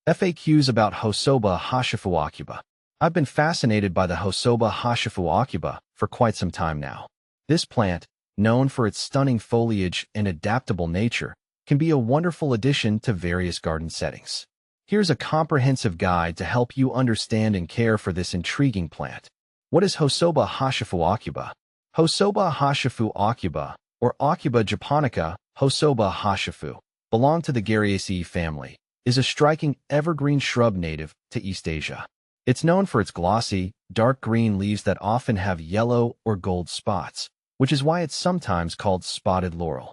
FAQs about Hosoba Hoshifu Aucuba. I've been fascinated by the Hosoba Hoshifu Aucuba for quite some time now. This plant, known for its stunning foliage and adaptable nature, can be a wonderful addition to various garden settings. Here's a comprehensive guide to help you understand and care for this intriguing plant. What is Hosoba Hoshifu Aucuba? Hosoba Hoshifu Aucuba, or Aucuba japonica, Hosoba Hoshifu, belong to the Garryaceae family, is a striking evergreen shrub native to East Asia. It's known for its glossy, dark green leaves that often have yellow or gold spots, which is why it's sometimes called spotted laurel.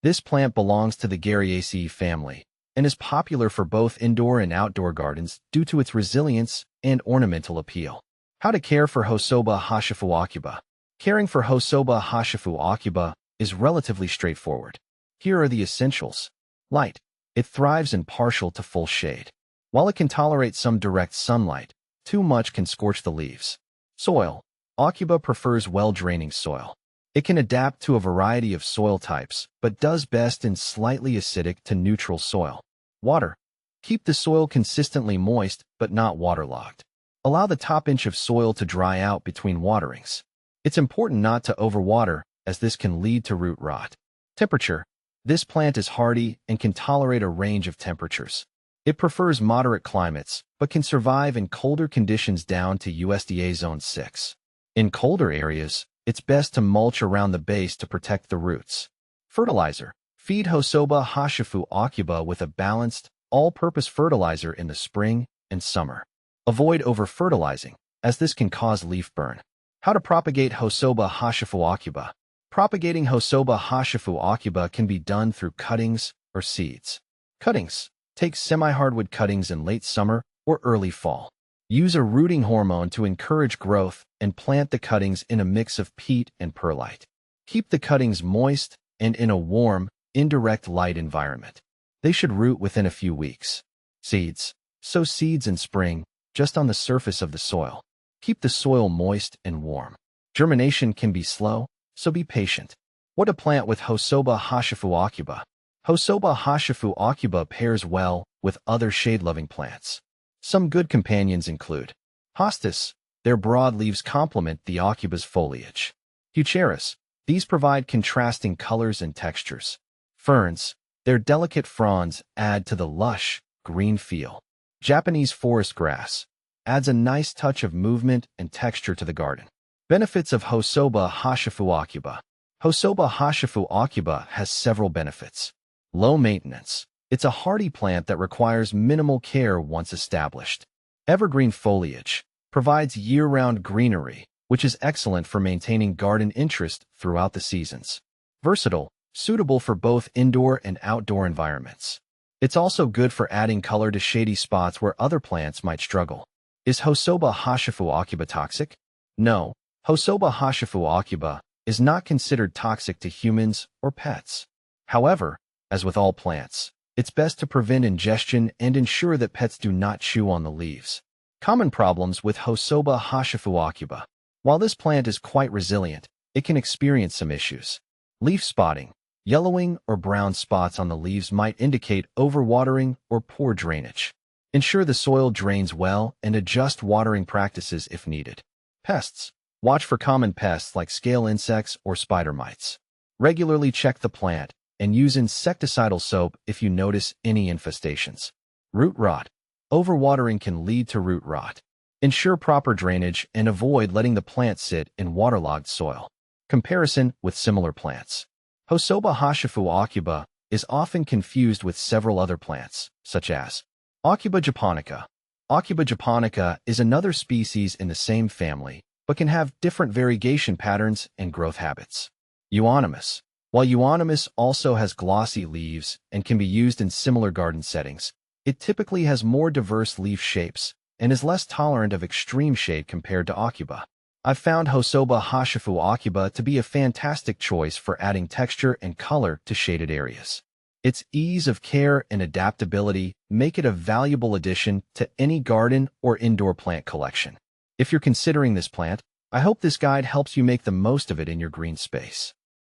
This plant belongs to the Garryaceae family and is popular for both indoor and outdoor gardens due to its resilience and ornamental appeal. How to care for Hosoba Hoshifu Aucuba. Caring for Hosoba Hoshifu Aucuba is relatively straightforward. Here are the essentials. Light. It thrives in partial to full shade. While it can tolerate some direct sunlight, too much can scorch the leaves. Soil. Aucuba prefers well-draining soil. It can adapt to a variety of soil types, but does best in slightly acidic to neutral soil. Water. Keep the soil consistently moist, but not waterlogged. Allow the top inch of soil to dry out between waterings. It's important not to overwater, as this can lead to root rot. Temperature. This plant is hardy and can tolerate a range of temperatures. It prefers moderate climates, but can survive in colder conditions down to USDA Zone 6. In colder areas, it's best to mulch around the base to protect the roots. Fertilizer. Feed Hosoba Hoshifu Aucuba with a balanced, all-purpose fertilizer in the spring and summer. Avoid over-fertilizing, as this can cause leaf burn. How to propagate Hosoba Hoshifu Aucuba. Propagating Hosoba Hoshifu Aucuba can be done through cuttings or seeds. Cuttings. Take semi-hardwood cuttings in late summer or early fall. Use a rooting hormone to encourage growth and plant the cuttings in a mix of peat and perlite. Keep the cuttings moist and in a warm, indirect light environment. They should root within a few weeks. Seeds. Sow seeds in spring, just on the surface of the soil. Keep the soil moist and warm. Germination can be slow, so be patient. What to plant with Hosoba Hoshifu Aucuba. Hosoba Hoshifu Aucuba pairs well with other shade-loving plants. Some good companions include hostas. Their broad leaves complement the aucuba's foliage. Eucharis. These provide contrasting colors and textures. Ferns. Their delicate fronds add to the lush, green feel. Japanese forest grass. Adds a nice touch of movement and texture to the garden. Benefits of Hosoba Hoshifu Aucuba. Hosoba Hoshifu Aucuba has several benefits. Low maintenance. It's a hardy plant that requires minimal care once established. Evergreen foliage. Provides year-round greenery, which is excellent for maintaining garden interest throughout the seasons. Versatile. Suitable for both indoor and outdoor environments. It's also good for adding color to shady spots where other plants might struggle. Is Hosoba Hoshifu Aucuba toxic? No. Hosoba Hoshifu Aucuba is not considered toxic to humans or pets. However, as with all plants, it's best to prevent ingestion and ensure that pets do not chew on the leaves. Common problems with Hosoba Hoshifu Aucuba. While this plant is quite resilient, it can experience some issues. Leaf spotting. Yellowing or brown spots on the leaves might indicate overwatering or poor drainage. Ensure the soil drains well and adjust watering practices if needed. Pests. Watch for common pests like scale insects or spider mites. Regularly check the plant and use insecticidal soap if you notice any infestations. Root rot. Overwatering can lead to root rot. Ensure proper drainage and avoid letting the plant sit in waterlogged soil. Comparison with similar plants. Hosoba Hoshifu Aucuba is often confused with several other plants, such as Aucuba japonica. Aucuba japonica is another species in the same family, but can have different variegation patterns and growth habits. Euonymus. While Euonymus also has glossy leaves and can be used in similar garden settings, it typically has more diverse leaf shapes and is less tolerant of extreme shade compared to Aucuba. I've found Hosoba Hoshifu Aucuba to be a fantastic choice for adding texture and color to shaded areas. Its ease of care and adaptability make it a valuable addition to any garden or indoor plant collection. If you're considering this plant, I hope this guide helps you make the most of it in your green space.